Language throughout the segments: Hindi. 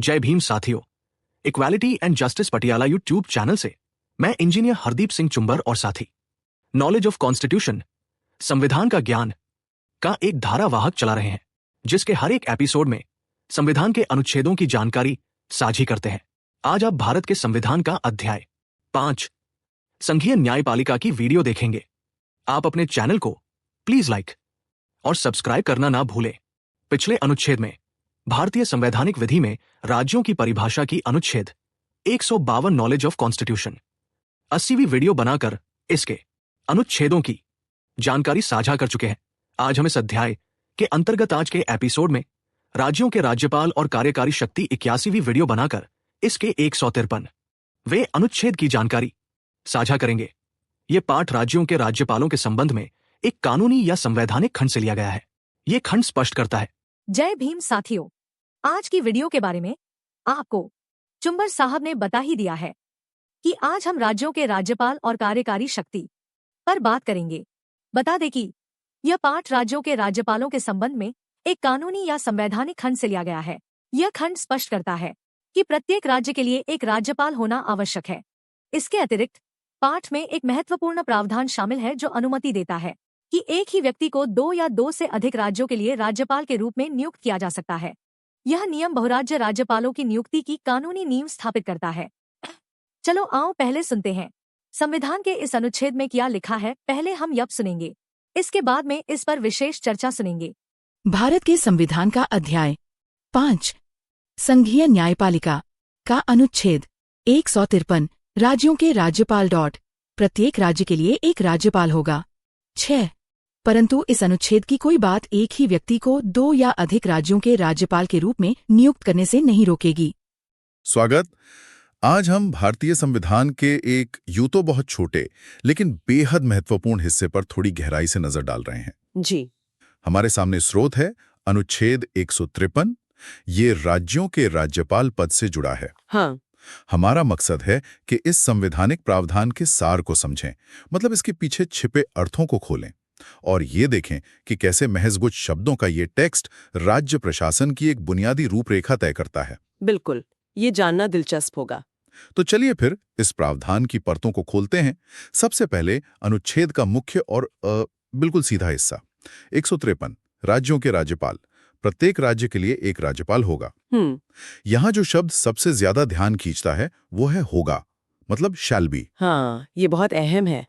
जय भीम साथियों, equality and justice Patiala YouTube channel से मैं इंजीनियर हरदीप सिंह चुंबर और साथी नॉलेज ऑफ कॉन्स्टिट्यूशन, संविधान का ज्ञान का एक धारावाहक चला रहे हैं, जिसके हर एक एपिसोड में संविधान के अनुच्छेदों की जानकारी साझी करते हैं। आज आप भारत के संविधान का अध्याय 5 संघीय न्यायपालिका की वीडियो देखेंगे। आप अपने चैनल को प्लीज लाइक और सब्सक्राइब करना ना भूलें। पिछले अनुच्छेद में भारतीय संवैधानिक विधि में राज्यों की परिभाषा की अनुच्छेद 152 नॉलेज ऑफ कॉन्स्टिट्यूशन 80वीं वीडियो बनाकर इसके अनुच्छेदों की जानकारी साझा कर चुके हैं। आज हम इस अध्याय के अंतर्गत आज के एपिसोड में राज्यों के राज्यपाल और कार्यकारी शक्ति 81वीं वीडियो बनाकर इसके 153 वे अनुच्छेद की जानकारी साझा करेंगे। ये पाठ राज्यों के राज्यपालों के संबंध में एक कानूनी या संवैधानिक खंड से लिया गया है। ये खंड स्पष्ट करता है। जय भीम साथियों, आज की वीडियो के बारे में आपको चुंबर साहब ने बता ही दिया है कि आज हम राज्यों के राज्यपाल और कार्यकारी शक्ति पर बात करेंगे। बता दें कि यह पाठ राज्यों के राज्यपालों के संबंध में एक कानूनी या संवैधानिक खंड से लिया गया है। यह खंड स्पष्ट करता है कि प्रत्येक राज्य के लिए एक राज्यपाल होना आवश्यक है। इसके अतिरिक्त पाठ में एक महत्वपूर्ण प्रावधान शामिल है जो अनुमति देता है कि एक ही व्यक्ति को 2 या 2 से अधिक राज्यों के लिए राज्यपाल के रूप में नियुक्त किया जा सकता है। यह नियम बहुराज्य राज्यपालों की नियुक्ति की कानूनी नींव स्थापित करता है। चलो आओ पहले सुनते हैं संविधान के इस अनुच्छेद में क्या लिखा है। पहले हम यह सुनेंगे, इसके बाद में इस पर विशेष चर्चा सुनेंगे। भारत के संविधान का अध्याय 5 संघीय न्यायपालिका का अनुच्छेद 153 राज्यों के राज्यपाल प्रत्येक राज्य के लिए एक राज्यपाल होगा। 6 परंतु इस अनुच्छेद की कोई बात एक ही व्यक्ति को 2 या अधिक राज्यों के राज्यपाल के रूप में नियुक्त करने से नहीं रोकेगी। स्वागत। आज हम भारतीय संविधान के एक यूं तो बहुत छोटे लेकिन बेहद महत्वपूर्ण हिस्से पर थोड़ी गहराई से नजर डाल रहे हैं। जी। हमारे सामने स्रोत है अनुच्छेद 153। ये राज्यों के राज्यपाल पद से जुड़ा है। हाँ। हमारा मकसद है कि इस संवैधानिक प्रावधान के सार को समझें, मतलब इसके पीछे छिपे अर्थों को खोलें और ये देखें कि कैसे महज कुछ शब्दों का ये टेक्स्ट राज्य प्रशासन की एक बुनियादी रूपरेखा तय करता है। बिल्कुल, ये जानना दिलचस्प होगा। तो चलिए फिर इस प्रावधान की परतों को खोलते हैं। सबसे पहले अनुच्छेद का मुख्य और बिल्कुल सीधा हिस्सा 153 राज्यों के राज्यपाल, प्रत्येक राज्य के लिए एक राज्यपाल होगा। यहाँ जो शब्द सबसे ज्यादा ध्यान खींचता है वो है होगा, मतलब शैल बी। हाँ, ये बहुत अहम है।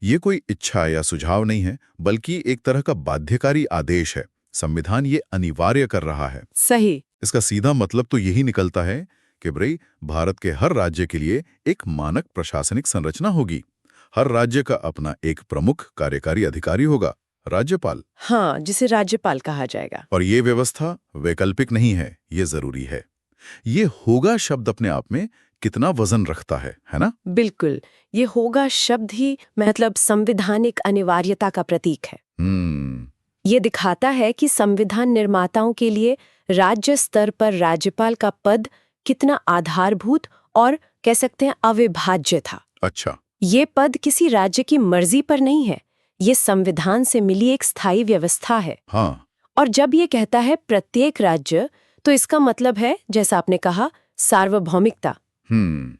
ये कोई इच्छा या सुझाव नहीं है, बल्कि एक तरह का बाध्यकारी आदेश है। संविधान ये अनिवार्य कर रहा है। सही। इसका सीधा मतलब तो यही निकलता है कि भाई भारत के हर राज्य के लिए एक मानक प्रशासनिक संरचना होगी। हर राज्य का अपना एक प्रमुख कार्यकारी अधिकारी होगा, राज्यपाल। हाँ, जिसे राज्यपाल कहा जाएगा। और ये व्यवस्था वैकल्पिक नहीं है, ये जरूरी है। ये होगा शब्द अपने आप में कितना वजन रखता है ना? बिल्कुल, ये होगा शब्द ही मतलब संवैधानिक अनिवार्यता का प्रतीक है। ये दिखाता है कि संविधान निर्माताओं के लिए राज्य स्तर पर राज्यपाल का पद कितना आधारभूत और कह सकते हैं अविभाज्य था। अच्छा। ये पद किसी राज्य की मर्जी पर नहीं है, ये संविधान से मिली एक स्थायी व्यवस्था है। हाँ। और जब ये कहता है प्रत्येक राज्य, तो इसका मतलब है, जैसा आपने कहा, सार्वभौमिकता।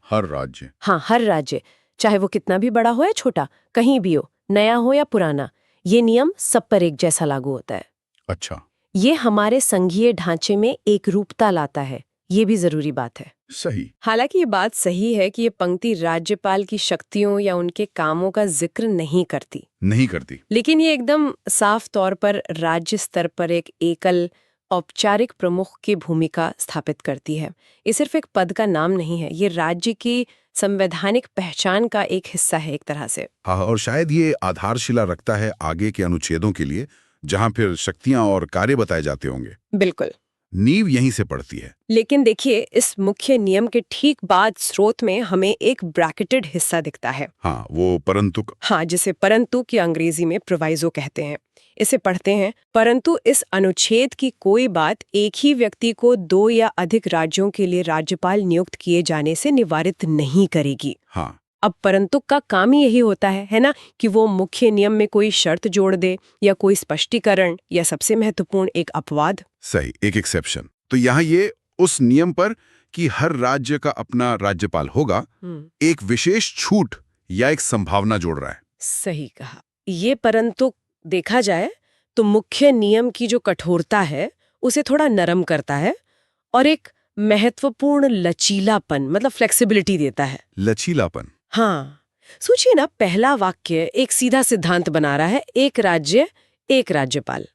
हर राज्य। हाँ, हर राज्य, चाहे वो कितना भी बड़ा हो या छोटा, कहीं भी हो, नया हो या पुराना, ये नियम सब पर एक जैसा लागू होता है। अच्छा। ये हमारे संघीय ढांचे में एक रूपता लाता है, ये भी जरूरी बात है। सही। हालांकि ये बात सही है कि ये पंक्ति राज्यपाल की शक्तियों या उनके कामों का जिक्र नहीं करती, लेकिन ये एकदम साफ तौर पर राज्य स्तर पर एक एकल औपचारिक प्रमुख की भूमिका स्थापित करती है। ये सिर्फ एक पद का नाम नहीं है, ये राज्य की संवैधानिक पहचान का एक हिस्सा है एक तरह से। हाँ, और शायद ये आधारशिला रखता है आगे के अनुच्छेदों के लिए, जहाँ फिर शक्तियां और कार्य बताए जाते होंगे। बिल्कुल, नींव यहीं से पड़ती है। लेकिन देखिए, इस मुख्य नियम के ठीक बाद स्रोत में हमें एक ब्रैकेटेड हिस्सा दिखता है। हाँ, वो परंतु। हाँ, जिसे परंतु की अंग्रेजी में प्रोवाइजो कहते हैं। इसे पढ़ते हैं, परंतु इस अनुच्छेद की कोई बात एक ही व्यक्ति को 2 या अधिक राज्यों के लिए राज्यपाल नियुक्त किए जाने से निवारित नहीं करेगी। हाँ। अब परंतु का काम ही यही होता है ना, कि वो मुख्य नियम में कोई शर्त जोड़ दे या कोई स्पष्टीकरण या सबसे महत्वपूर्ण एक अपवाद। सही, एक एक्सेप्शन। तो यहाँ ये उस नियम पर कि हर राज्य का अपना राज्यपाल होगा, एक विशेष छूट या एक संभावना जोड़ रहा है। सही कहा। ये परंतु देखा जाए तो मुख्य नियम की जो कठोरता है उसे थोड़ा नरम करता है और एक महत्वपूर्ण लचीलापन मतलब फ्लेक्सिबिलिटी देता है। लचीलापन। हाँ, सोचिए ना, पहला वाक्य एक सीधा सिद्धांत बना रहा है, एक राज्य एक राज्यपाल।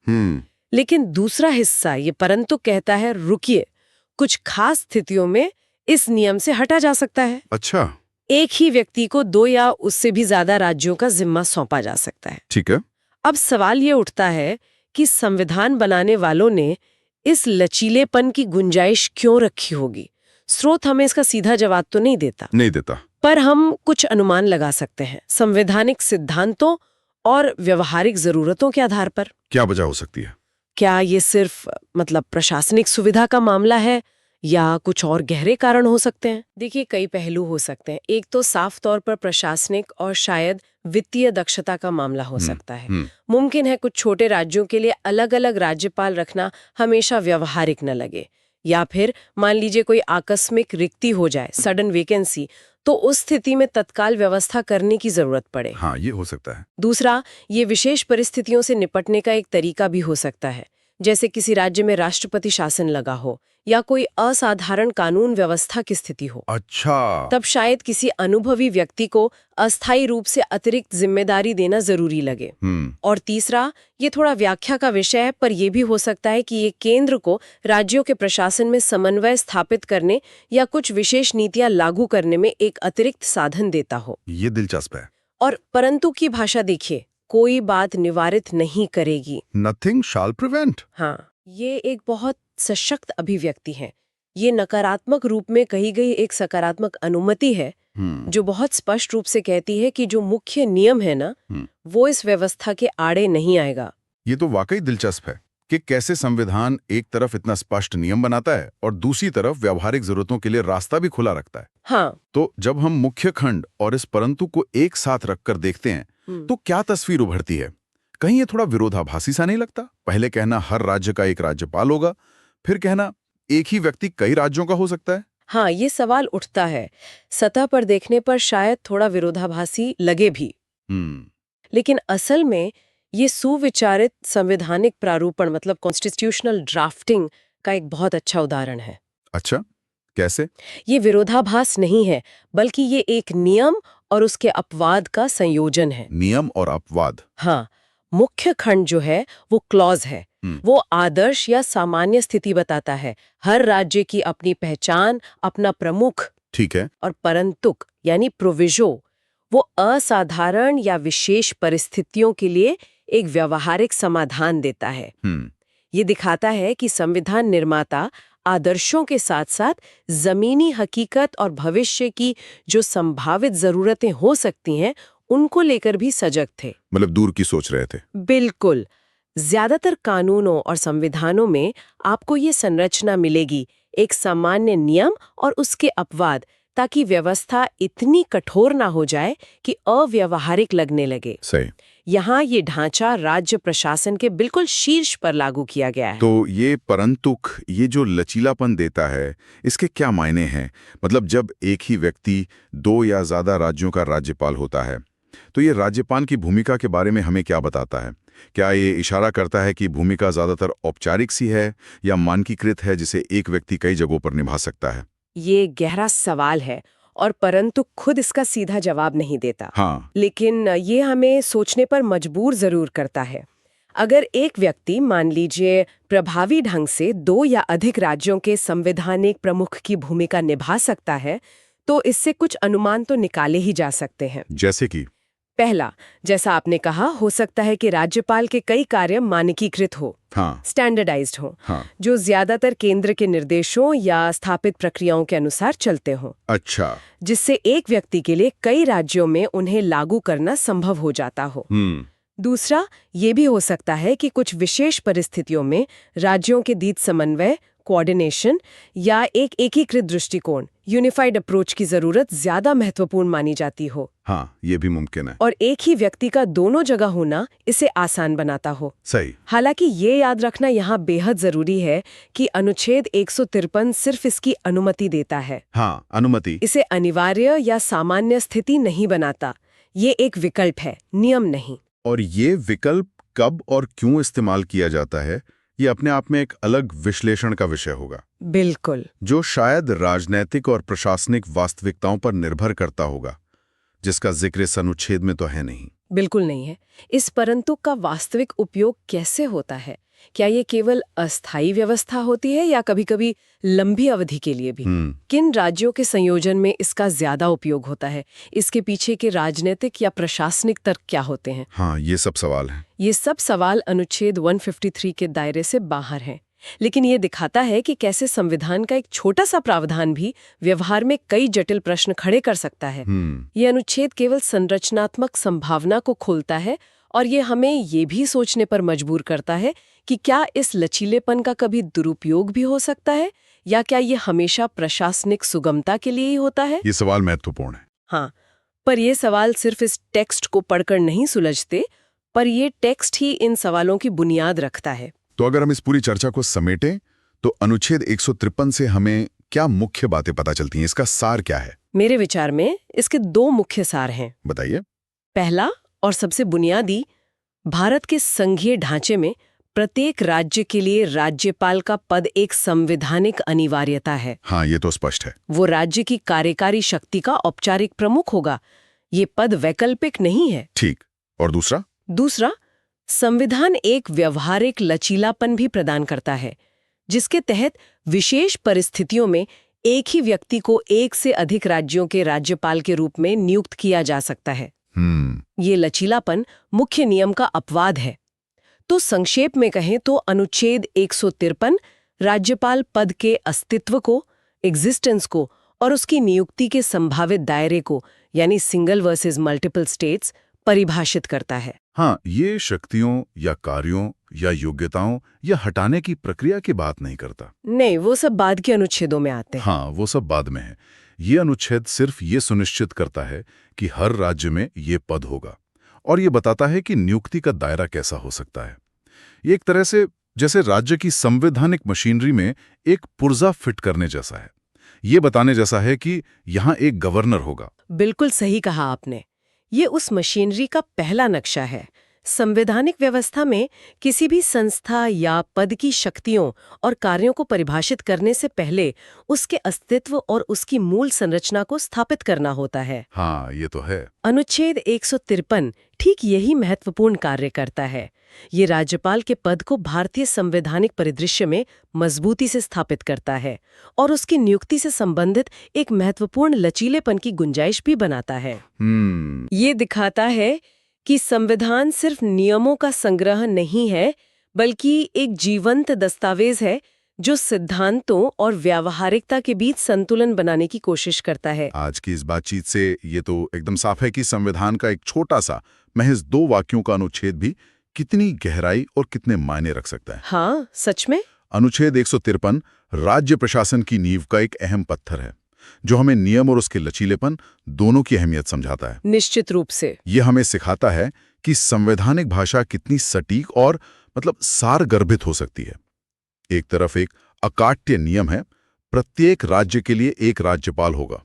लेकिन दूसरा हिस्सा ये परंतु कहता है रुकिए, कुछ खास स्थितियों में इस नियम से हटा जा सकता है। अच्छा। एक ही व्यक्ति को 2 या उससे भी ज्यादा राज्यों का जिम्मा सौंपा जा सकता है। ठीक है। अब सवाल ये उठता है कि संविधान बनाने वालों ने इस लचीलेपन की गुंजाइश क्यों रखी होगी? स्रोत हमें इसका सीधा जवाब तो नहीं देता, पर हम कुछ अनुमान लगा सकते हैं संवैधानिक सिद्धांतों और व्यवहारिक जरूरतों के आधार पर। क्या वजह हो सकती है? क्या ये सिर्फ प्रशासनिक सुविधा का मामला है या कुछ और गहरे कारण हो सकते हैं? देखिए, कई पहलू हो सकते हैं। एक तो साफ तौर पर प्रशासनिक और शायद वित्तीय दक्षता का मामला हो सकता है। मुमकिन है कुछ छोटे राज्यों के लिए अलग अलग राज्यपाल रखना हमेशा व्यवहारिक न लगे, या फिर मान लीजिए कोई आकस्मिक रिक्ति हो जाए, सडन वेकेंसी, तो उस स्थिति में तत्काल व्यवस्था करने की जरूरत पड़े। हाँ, ये हो सकता है। दूसरा, ये विशेष परिस्थितियों से निपटने का एक तरीका भी हो सकता है, जैसे किसी राज्य में राष्ट्रपति शासन लगा हो या कोई असाधारण कानून व्यवस्था की स्थिति हो। अच्छा। तब शायद किसी अनुभवी व्यक्ति को अस्थायी रूप से अतिरिक्त जिम्मेदारी देना जरूरी लगे। और तीसरा, ये थोड़ा व्याख्या का विषय है, पर यह भी हो सकता है कि ये केंद्र को राज्यों के प्रशासन में समन्वय स्थापित करने या कुछ विशेष नीतियां लागू करने में एक अतिरिक्त साधन देता हो। ये दिलचस्प है। और परंतु की भाषा देखिए, कोई बात निवारित नहीं करेगी। Nothing shall prevent। हाँ, ये एक बहुत सशक्त अभिव्यक्ति है। ये नकारात्मक रूप में कही गई एक सकारात्मक अनुमति है, जो बहुत स्पष्ट रूप से कहती है कि जो मुख्य नियम है ना, वो इस व्यवस्था के आड़े नहीं आएगा। ये तो वाकई दिलचस्प है कि कैसे संविधान एक तरफ इतना स्पष्ट नियम बनाता है और दूसरी तरफ व्यावहारिक जरूरतों के लिए रास्ता भी खुला रखता है। हाँ। तो जब हम मुख्य खंड और इस परंतु को एक साथ रखकर देखते हैं तो क्या तस्वीर उभरती है? कहीं ये थोड़ा विरोधाभासी सा नहीं लगता? पहले कहना हर राज्य का एक राज्यपाल होगा, फिर कहना एक ही व्यक्ति कई राज्यों का हो सकता है। हाँ, ये सवाल उठता है। सतह पर देखने पर शायद थोड़ा विरोधाभासी लगे भी, लेकिन असल में ये सुविचारित संवैधानिक प्रारूपण कॉन्स्टिट्यूशनल ड्राफ्टिंग का एक बहुत अच्छा उदाहरण है। अच्छा, कैसे? ये विरोधाभास नहीं है, बल्कि ये एक नियम और उसके अपवाद का संयोजन है। नियम और अपवाद। हाँ, मुख्य खंड जो है वो क्लॉज है। वो आदर्श या सामान्य स्थिति बताता है, हर राज्य की अपनी पहचान, अपना प्रमुख। ठीक है। और परंतुक यानी प्रोविजो, वो असाधारण या विशेष परिस्थितियों के लिए एक व्यवहारिक समाधान देता है। ये दिखाता है कि संविधान निर्माता आदर्शों के साथ साथ जमीनी हकीकत और भविष्य की जो संभावित जरूरतें हो सकती हैं, उनको लेकर भी सजग थे। दूर की सोच रहे थे। बिल्कुल। ज्यादातर कानूनों और संविधानों में आपको ये संरचना मिलेगी, एक सामान्य नियम और उसके अपवाद, ताकि व्यवस्था इतनी कठोर ना हो जाए कि अव्यवहारिक लगने लगे। सही। यहाँ ये ढांचा राज्य प्रशासन के बिल्कुल शीर्ष पर लागू किया गया है। तो ये परंतुक, ये जो लचीलापन देता है, इसके क्या मायने हैं? जब एक ही व्यक्ति 2 या ज्यादा राज्यों का राज्यपाल होता है, तो ये राज्यपाल की भूमिका के बारे में हमें क्या बताता है? क्या ये इशारा करता है कि भूमिका ज्यादातर औपचारिक सी है या मानकीकृत है, जिसे एक व्यक्ति कई जगहों पर निभा सकता है? ये गहरा सवाल है और परंतु खुद इसका सीधा जवाब नहीं देता। हाँ। लेकिन ये हमें सोचने पर मजबूर जरूर करता है। अगर एक व्यक्ति मान लीजिए प्रभावी ढंग से 2 या अधिक राज्यों के संवैधानिक प्रमुख की भूमिका निभा सकता है, तो इससे कुछ अनुमान तो निकाले ही जा सकते हैं। जैसे कि पहला, जैसा आपने कहा, हो सकता है कि राज्यपाल के कई कार्य मानकीकृत हो, स्टैंडर्डाइज्ड हो, जो ज्यादातर केंद्र के निर्देशों या स्थापित प्रक्रियाओं के अनुसार चलते हों। अच्छा। जिससे एक व्यक्ति के लिए कई राज्यों में उन्हें लागू करना संभव हो जाता हो। दूसरा, ये भी हो सकता है कि कुछ विशेष परिस्थितियों में राज्यों के बीच समन्वय, कोऑर्डिनेशन या एक एकीकृत दृष्टिकोण यूनिफाइड अप्रोच की जरूरत ज्यादा महत्वपूर्ण मानी जाती हो। हाँ, ये भी मुमकिन है। और एक ही व्यक्ति का दोनों जगह होना इसे आसान बनाता हो। सही। हालांकि ये याद रखना यहाँ बेहद जरूरी है कि अनुच्छेद 153 सिर्फ इसकी अनुमति देता है। हाँ, अनुमति। इसे अनिवार्य या सामान्य स्थिति नहीं बनाता। ये एक विकल्प है, नियम नहीं। और ये विकल्प कब और क्यों इस्तेमाल किया जाता है, ये अपने आप में एक अलग विश्लेषण का विषय होगा। बिल्कुल। जो शायद राजनैतिक और प्रशासनिक वास्तविकताओं पर निर्भर करता होगा, जिसका जिक्र इस अनुच्छेद में तो है नहीं। बिल्कुल नहीं है। इस परंतु का वास्तविक उपयोग कैसे होता है? क्या ये केवल अस्थायी व्यवस्था होती है या कभी-कभी लंबी अवधि के लिए भी? किन राज्यों के संयोजन में इसका ज्यादा उपयोग होता है? इसके पीछे के राजनीतिक या प्रशासनिक तर्क क्या होते हैं? हाँ, ये सब सवाल हैं। ये सब सवाल अनुच्छेद 153 के दायरे से बाहर हैं। लेकिन ये दिखाता है कि कैसे संविधान का एक छोटा सा प्रावधान भी व्यवहार में कई जटिल प्रश्न खड़े कर सकता है। ये अनुच्छेद केवल संरचनात्मक संभावना को खोलता है और ये हमें ये भी सोचने पर मजबूर करता है कि क्या इस लचीलेपन का कभी दुरुपयोग भी हो सकता है, या क्या ये हमेशा प्रशासनिक सुगमता के लिए ही होता है? ये सवाल महत्वपूर्ण है। हाँ, पर ये सवाल सिर्फ इस टेक्स्ट को पढ़कर नहीं सुलझते, पर ये टेक्स्ट ही इन सवालों की बुनियाद रखता है। तो अगर हम इस पूरी चर्चा को समेटें तो अनुच्छेद 153 से हमें क्या मुख्य बातें पता चलती हैं? इसका सार क्या है? मेरे विचार में इसके दो मुख्य सार हैं। बताइए। पहला और सबसे बुनियादी, भारत के संघीय ढांचे में प्रत्येक राज्य के लिए राज्यपाल का पद एक संवैधानिक अनिवार्यता है। हाँ, ये तो स्पष्ट है। वो राज्य की कार्यकारी शक्ति का औपचारिक प्रमुख होगा। ये पद वैकल्पिक नहीं है। ठीक। और दूसरा, संविधान एक व्यवहारिक लचीलापन भी प्रदान करता है, जिसके तहत विशेष परिस्थितियों में एक ही व्यक्ति को एक से अधिक राज्यों के राज्यपाल के रूप में नियुक्त किया जा सकता है। ये लचीलापन मुख्य नियम का अपवाद है। तो संक्षेप में कहें तो अनुच्छेद 153 राज्यपाल पद के अस्तित्व को, एग्जिस्टेंस को और उसकी नियुक्ति के संभावित दायरे को, यानी सिंगल वर्सेस मल्टीपल स्टेट्स, परिभाषित करता है। हाँ, ये शक्तियों या कार्यों या योग्यताओं या हटाने की प्रक्रिया की बात नहीं करता। नहीं, वो सब बाद के अनुच्छेदों में आते हैं। हाँ, वो सब बाद में है। ये अनुच्छेद सिर्फ ये सुनिश्चित करता है कि हर राज्य में ये पद होगा, और ये बताता है कि नियुक्ति का दायरा कैसा हो सकता है। ये एक तरह से जैसे राज्य की संवैधानिक मशीनरी में एक पुर्जा फिट करने जैसा है। ये बताने जैसा है कि यहाँ एक गवर्नर होगा। बिल्कुल सही कहा आपने। ये उस मशीनरी का पहला नक्शा है। संवैधानिक व्यवस्था में किसी भी संस्था या पद की शक्तियों और कार्यों को परिभाषित करने से पहले उसके अस्तित्व और उसकी मूल संरचना को स्थापित करना होता है। हाँ, ये तो है। अनुच्छेद 153 ठीक यही महत्वपूर्ण कार्य करता है। ये राज्यपाल के पद को भारतीय संवैधानिक परिदृश्य में मजबूती से स्थापित करता है और उसकी नियुक्ति से संबंधित एक महत्वपूर्ण लचीलेपन की गुंजाइश भी बनाता है। ये दिखाता है कि संविधान सिर्फ नियमों का संग्रह नहीं है, बल्कि एक जीवंत दस्तावेज है जो सिद्धांतों और व्यावहारिकता के बीच संतुलन बनाने की कोशिश करता है। आज की इस बातचीत से ये तो एकदम साफ है कि संविधान का एक छोटा सा, महज 2 वाक्यों का अनुच्छेद भी कितनी गहराई और कितने मायने रख सकता है। हाँ, सच में। अनुच्छेद 153 राज्य प्रशासन की नींव का एक अहम पत्थर है, जो हमें नियम और उसके लचीलेपन दोनों की अहमियत समझाता है। निश्चित रूप से। यह हमें सिखाता है कि संवैधानिक भाषा कितनी सटीक और सारगर्भित हो सकती है। एक तरफ एक अकाट्य नियम है, प्रत्येक राज्य के लिए एक राज्यपाल होगा,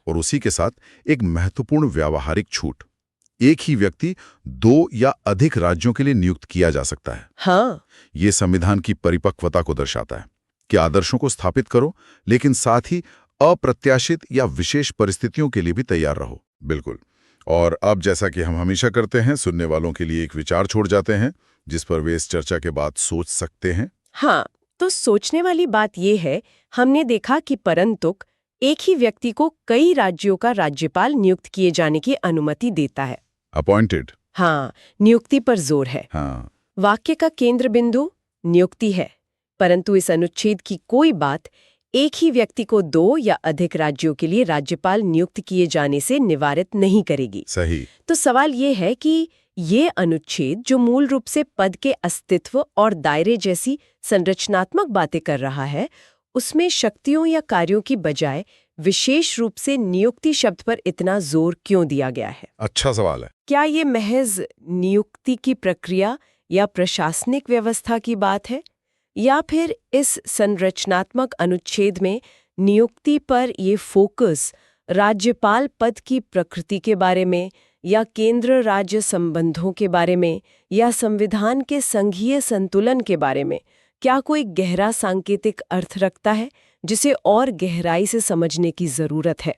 और उसी के साथ एक महत्वपूर्ण व्यावहारिक छूट, एक ही व्यक्ति 2 या अधिक राज्यों के लिए नियुक्त किया जा सकता है। हाँ, ये संविधान की परिपक्वता को दर्शाता है कि आदर्शों को स्थापित करो, लेकिन साथ ही अप्रत्याशित या विशेष परिस्थितियों के लिए भी तैयार रहो। बिल्कुल। और अब जैसा कि हम हमेशा करते हैं, सुनने वालों के लिए एक विचार छोड़ जाते हैं जिस पर वे इस चर्चा के बाद सोच सकते हैं। हाँ, तो सोचने वाली बात यह है, हमने देखा कि परंतुक एक ही व्यक्ति को कई राज्यों का राज्यपाल नियुक्त किए जाने की अनुमति देता है। अपॉइंटेड। हाँ, नियुक्ति पर जोर है। हाँ। वाक्य का केंद्र बिंदु नियुक्ति है, परंतु इस अनुच्छेद की कोई बात एक ही व्यक्ति को 2 या अधिक राज्यों के लिए राज्यपाल नियुक्त किए जाने से निवारित नहीं करेगी। सही। तो सवाल ये है कि ये अनुच्छेद, जो मूल रूप से पद के अस्तित्व और दायरे जैसी संरचनात्मक बातें कर रहा है, उसमें शक्तियों या कार्यों की बजाय विशेष रूप से नियुक्ति शब्द पर इतना जोर क्यों दिया गया है? अच्छा सवाल है। क्या ये महज नियुक्ति की प्रक्रिया या प्रशासनिक व्यवस्था की बात है, या फिर इस संरचनात्मक अनुच्छेद में नियुक्ति पर ये फोकस राज्यपाल पद की प्रकृति के बारे में, या केंद्र राज्य संबंधों के बारे में, या संविधान के संघीय संतुलन के बारे में, क्या कोई गहरा सांकेतिक अर्थ रखता है जिसे और गहराई से समझने की जरूरत है?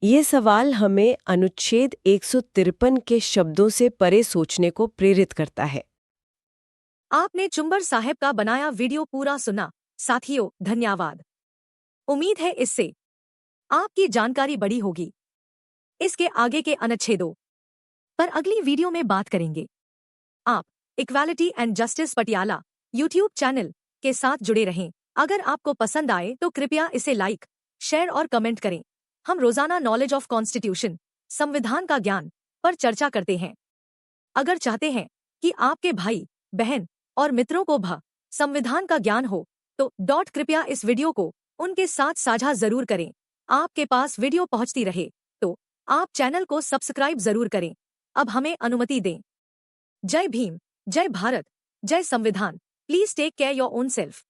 ये सवाल हमें अनुच्छेद 153 के शब्दों से परे सोचने को प्रेरित करता है। आपने चुंबर साहब का बनाया वीडियो पूरा सुना। साथियों, धन्यवाद। उम्मीद है इससे आपकी जानकारी बढ़ी होगी। इसके आगे के अनुच्छेदों पर अगली वीडियो में बात करेंगे। आप equality and justice Patiala YouTube channel के साथ जुड़े रहें। अगर आपको पसंद आए तो कृपया इसे लाइक, शेयर और कमेंट करें। हम रोजाना नॉलेज ऑफ कॉन्स्टिट्यूशन, संविधान का ज्ञान पर चर्चा करते हैं। अगर चाहते हैं कि आपके भाई, बहन और मित्रों को संविधान का ज्ञान हो तो कृपया इस वीडियो को उनके साथ साझा जरूर करें। आपके पास वीडियो पहुंचती रहे तो आप चैनल को सब्सक्राइब जरूर करें। अब हमें अनुमति दें। जय भीम, जय भारत, जय संविधान। Please take care your own self.